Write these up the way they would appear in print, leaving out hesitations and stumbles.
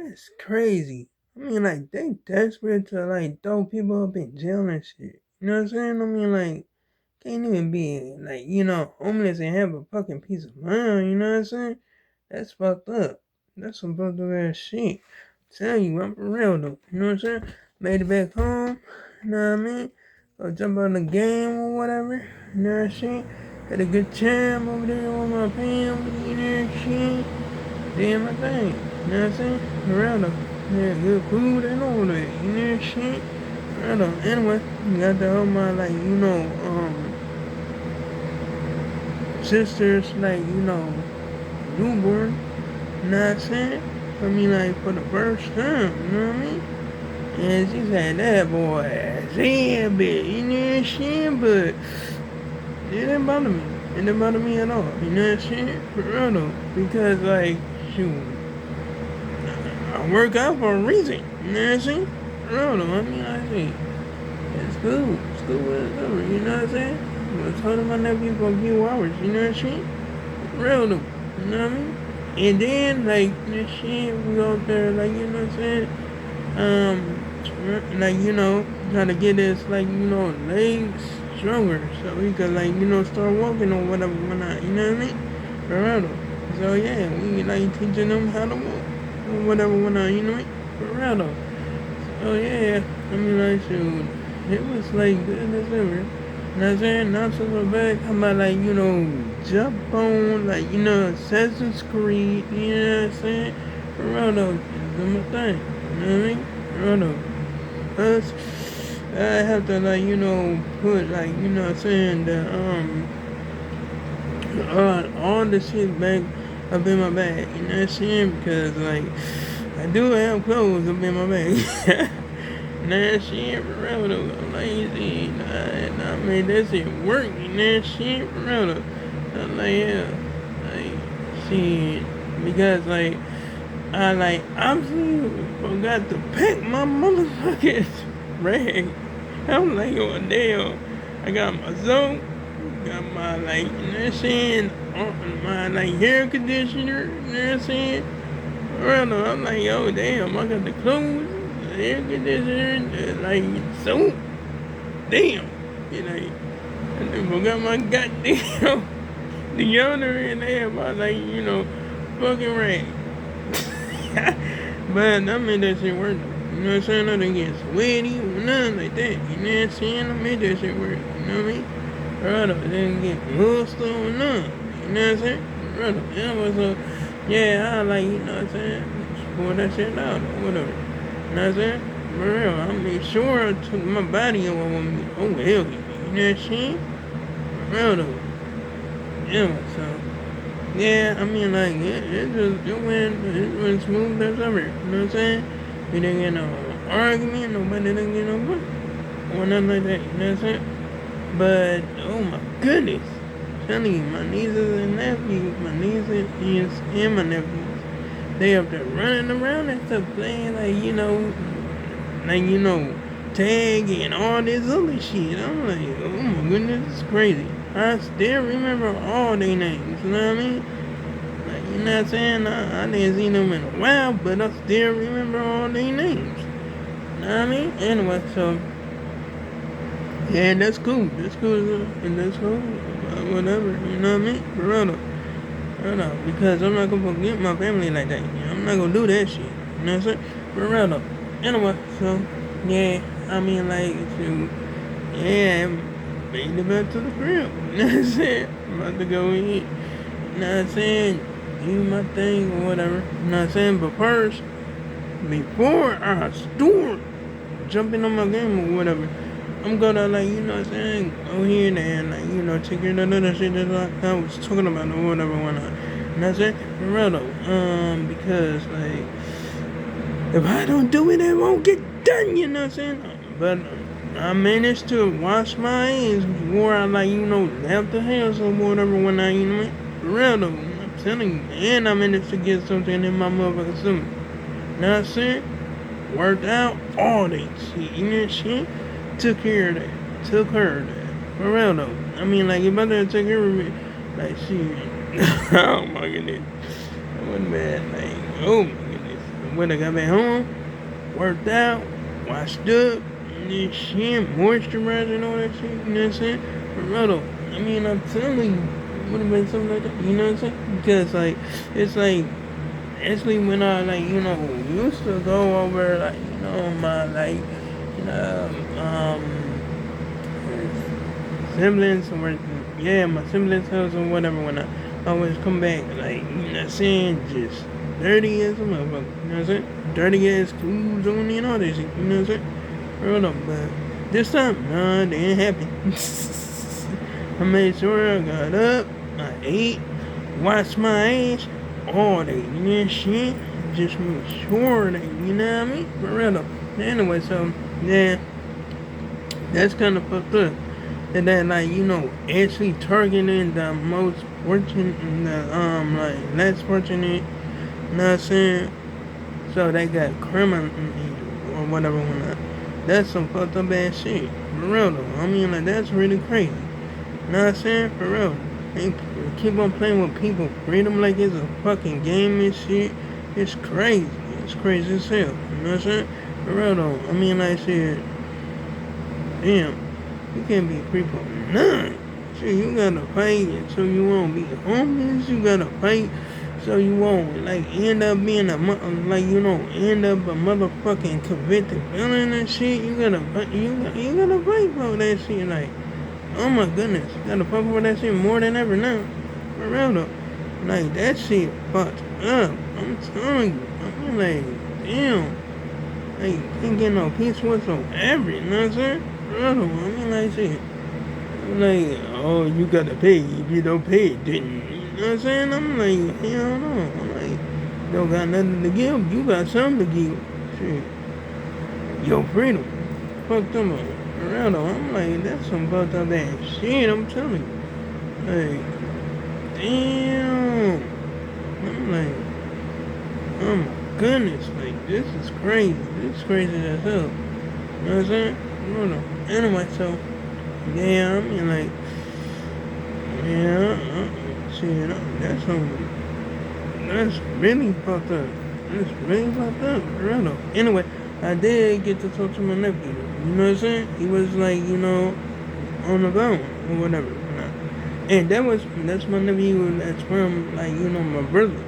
That's crazy. I mean, like, they desperate to, like, throw people up in jail and shit. You know what I'm saying? I mean, like, can't even be, like, homeless and have a fucking peace of mind. You know what I'm saying? That's fucked up. That's some fucked up ass shit. Tell you, I'm for real though. You know what I'm saying? Made it back home. You know what I mean? Go jump on the game or whatever. You know what I'm saying? Had a good time over there with my family. You know what I'm saying? Did my thing. You know what I'm saying? For real though. Yeah, good food and all that. You know what I'm saying? For real though. Anyway, got the whole my, like, sisters, like, newborn. You know what I'm saying? I mean, like, for the first time, you know what I mean? And she said, that boy, yeah, bitch, you know what I'm saying? But it didn't bother me. It didn't bother me at all. You know what I'm saying? For real though. Because, like, shoot, I work out for a reason. You know what I'm saying? For real though. I mean, I see. It's cool. It's cool whatever. You know what I'm saying? I was holding my nephew for a few hours. You know what I'm saying? For real though. You know what I mean? And then, like, this shit, we go up there, like, you know what I'm saying? Like, try to get his, like, legs stronger so he could, like, start walking or whatever, whatnot, you know what I mean? For real though. So, yeah, we, like, teaching them how to walk or whatever, whatnot, you know what I mean? For real though. So, yeah, I mean, like, shoot, it was, like, good as ever. You know what I'm saying? Not so far back, how about, like, jump on, like, Assassin's Creed, you know what I'm saying? For real though, just do my thing, you know what I mean? For real though. Us, I have to, like, put, like, what I'm saying, all the shit back up in my bag, you know what I'm saying? Because, like, I do have clothes up in my bag. Nah, shit, for real though. I'm lazy. I made that shit work. You know, shit, for real though. I'm like, yeah. Like, shit. Because, like, I, like, obviously forgot to pack my motherfucking rag. I'm like, oh, damn. I got my soap. Got my, like, you know what I'm saying? My, like, hair conditioner. You know what I'm saying? For real though. I'm like, oh, damn. I got the clothes. Air conditioner, like soap, damn, you know, and then forgot my goddamn deodorant in there, my like, fucking rag. But I made that shit work. You know what I'm saying? I didn't get sweaty or nothing like that. You know what I'm saying? I made that shit work. You know what I mean? Brother, I didn't get muscle or nothing. You know what I'm saying? Brother, it was a, yeah, I like, you know what I'm saying? Just pull that shit out or whatever. You know what I'm saying? For real, I made sure I took my body over me. Oh, hell yeah. You know what I'm saying? For real though. Yeah, so. Yeah, I mean, like, it went smooth as ever. You know what I'm saying? We didn't get no argument, nobody didn't get no money. Or nothing like that, you know what I'm saying? But, oh my goodness. I'm telling you, my nieces and nephews, my nieces and my nephews, they up there running around and stuff, playing, like, tag and all this other shit. I'm like, oh my goodness, it's crazy. I still remember all their names, you know what I mean? Like, you know what I'm saying? I didn't see them in a while, but I still remember all their names. You know what I mean? Anyway, so, yeah, that's cool. That's cool, and that's cool. Whatever, you know what I mean? For real though. For real though. Because I'm not gonna forget my family like that. I'm not gonna do that shit. You know what I'm saying? For real though. Anyway, so, yeah, I mean, like, shoot. Yeah, made it back to the crib. You know what I'm saying? I'm about to go eat. You know what I'm saying? Do my thing or whatever. You know what I'm saying? But first, before I start jumping on my game or whatever, I'm gonna, like, you know what I'm saying, go here and there and, like, take care of the little shit that like, I was talking about or whatever, whatnot. You know what I'm saying? For real though. Because, like, if I don't do it, it won't get done, you know what I'm saying? But I managed to wash my hands before I, like, left the house or whatever when I, for real though. I'm telling you. And I managed to get something in my motherfucking stomach. You know what I'm saying? Worked out all that shit. You know what I'm saying? Took care of that. Took her of that. For real though. I mean, like, if I didn't take care of it, like, shit. Oh my goodness. That wasn't bad. Like, oh my goodness. when I got back home, worked out, washed up, and this shit, moisturizer and all that shit, you know what I'm saying? But brother, I mean, I'm telling you, it would have been something like that, you know what I'm saying? Because, like, it's like, actually, when I, like, used to go over, like, my, like, you know, siblings, or, yeah, my siblings' house or whatever, when I always come back, like, you know what I'm saying, just dirty as a motherfucker, you know what I'm saying? Dirty ass clothes on and all that shit, you know what I'm saying? Hold up, but this time, nah, they ain't happen. I made sure I got up, I ate, washed my ass, all that, you know shit. Just make sure that, you know what I mean? For real though. Anyway, so, yeah, that's kind of fucked up. And then, like, actually targeting the most fortunate, the, like, less fortunate, you know what I'm saying? So they got criminal or whatever, whatnot. That's some fucked up ass shit. For real though. I mean, like, that's really crazy. You know what I'm saying? For real. They keep on playing with people freedom like it's a fucking game and shit. It's crazy. It's crazy as hell. You know what I'm saying? For real though. I mean, like, shit. Damn. You can't be free for none. Shit, you gotta fight so you won't be homeless. You gotta fight so you won't, like, end up being end up a motherfucking convicted felon and shit. You gotta fight for that shit. Like, oh my goodness, you gotta fight for that shit more than ever now. For real though. Like, that shit fucked up. I'm telling you. I mean, like, damn. Like, you can't get no peace whatsoever. You know what I'm saying? For real though. I mean, like, shit. Like, oh, you gotta pay. If you don't pay, then, you know what I'm saying? I'm like, hell no. I'm like, you don't got nothing to give. You got something to give. Shit. Your freedom. Fuck them up. For real though. I'm like, that's some fucked up ass shit. I'm telling you. Like, damn. I'm like, oh my goodness. Like, this is crazy. This is crazy as hell. You know what I'm saying? No, no. Anyway, so, yeah, I mean, like, yeah, shit, that's really fucked up. That's really fucked up, for real though. Anyway, I did get to talk to my nephew, you know what I'm saying? He was like, on the phone, or whatever. And that's my nephew, that's from, like, my brother. You know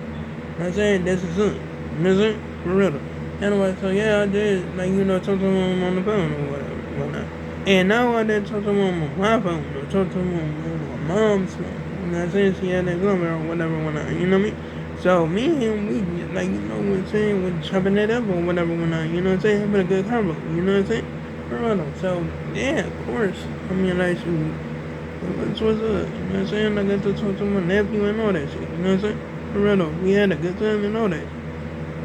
what I'm saying? That's his son. You know what I'm saying? For real though. Anyway, so yeah, I did, like, talk to him on the phone, or whatnot. And now I didn't talk to him on my phone, or talk to him on my mom's phone. You know what I'm saying? She had that number or whatever, you know what I mean? So me and him, we, like, what I'm saying, we're chopping it up or whatever, you know what I'm saying? Having a good combo, you know what I'm saying? For real. So, yeah, of course. I mean, like, what's up? You know what I'm saying? I got to talk to my nephew and all that shit, you know what I'm saying? For real. We had a good time and all that. You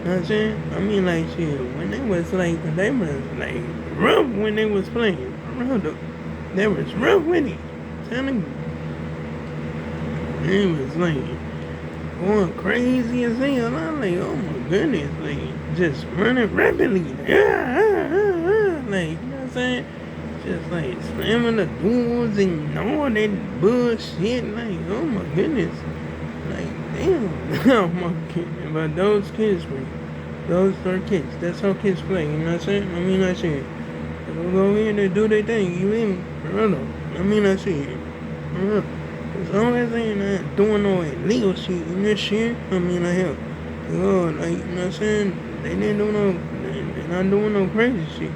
know what I'm saying? I mean, like, shit, when they was, like, they was, like, rough when they was playing. They was rough with it. Telling you. It was like going crazy as hell. I'm like, oh my goodness, like just running rapidly. Like, you know what I'm saying? Just like slamming the doors and all that bullshit. Like, oh my goodness. Like, damn. Oh my goodness. But those kids, those are kids. That's how kids play. You know what I'm saying? I mean, I said, they'll go in and do their thing. You mean? For real. I mean, I said, for real. As long as they not doing no illegal shit in this shit, I mean, I help. Lord, like, you know what I'm saying? They're not doing no crazy shit. You know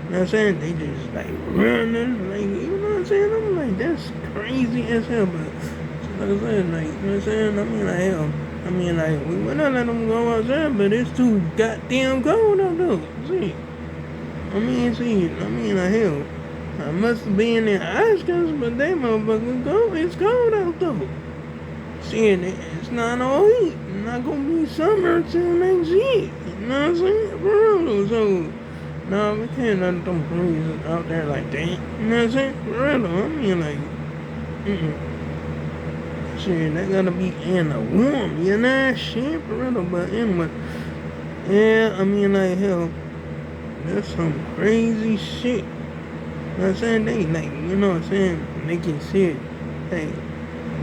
what I'm saying? They just, like, running, like, you know what I'm saying? I'm like, that's crazy as hell, but, like I said, like, you know what I'm saying? I mean, like, hell. I mean, like, we would not let them go outside, but it's too goddamn cold out there. See? I mean, like, hell. I must have been in Oscars, but they motherfuckers go. It's cold out there. Shit, it's not all heat. It's not gonna be summer till next year. You know what I'm saying? For real. So, no, we can't let them police out there like that. You know what I'm saying? For real. I mean, like, shit, they gotta be in the warm. You know, shit, for real. But anyway, yeah, I mean, like, hell, that's some crazy shit. You know what I'm saying? They, like, you know what I'm saying? Making shit, like,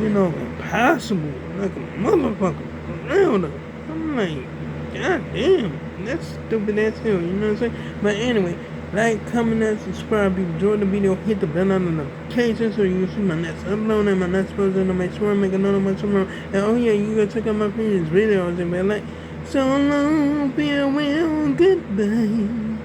impossible. Like a motherfucker. For real though. I'm like, God damn, that's stupid as hell, you know what I'm saying? But anyway, like, comment, and subscribe. If you enjoyed the video, hit the bell on the notification so you can see my next upload and my next post, and make sure I make another one tomorrow. And oh yeah, you can check out my previous videos and be like, so long, farewell, goodbye.